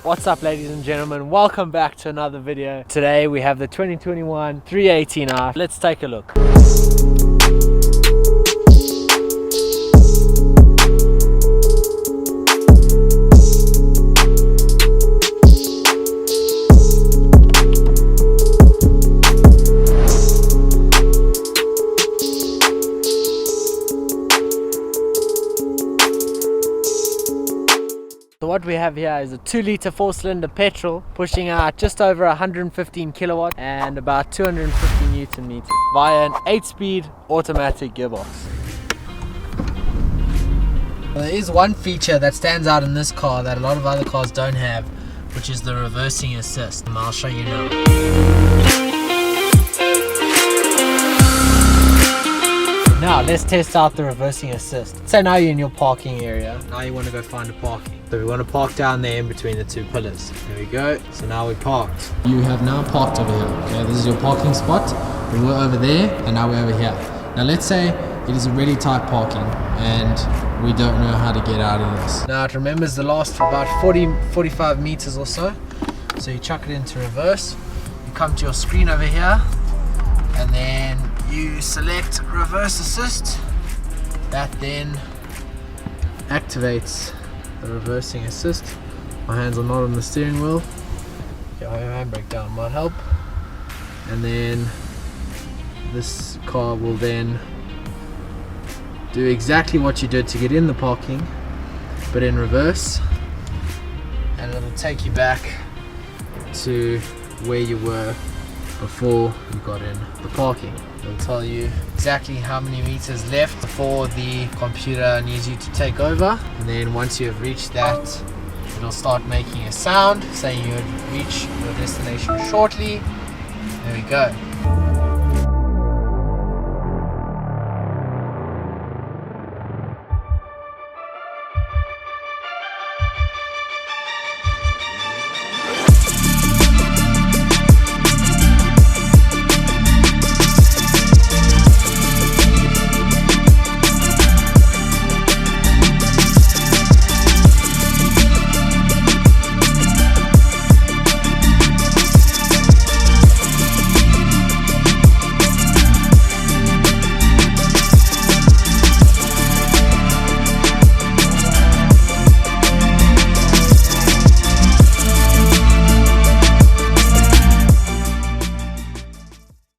What's up, ladies and gentlemen, welcome back to another video. Today we have the 2021 318i. Let's take a look. So what we have here is a 2-litre 4-cylinder petrol pushing out just over 115 kilowatt and about 250 Newton meters via an 8-speed automatic gearbox. Well, there is one feature that stands out in this car that a lot of other cars don't have, which is the reversing assist. And I'll show you now. Now let's test out the reversing assist. Say now you're in your parking area. Now you want to go find a parking. So we want to park down there in between the two pillars. There we go. So now we're parked. You have now parked over here. Okay, this is your parking spot. We were over there and now we're over here. Now let's say it is a really tight parking and we don't know how to get out of this. Now it remembers the last for about 45 meters or so. So you chuck it into reverse. You come to your screen over here and then you select reverse assist. That then activates the reversing assist. My hands are not on the steering wheel. Okay, my handbrake down might help. And then this car will then do exactly what you did to get in the parking, but in reverse, and it'll take you back to where you were before you got in the parking. It'll tell you exactly how many meters left before the computer needs you to take over, and then once you have reached that, it'll start making a sound saying you would reach your destination shortly. There we go.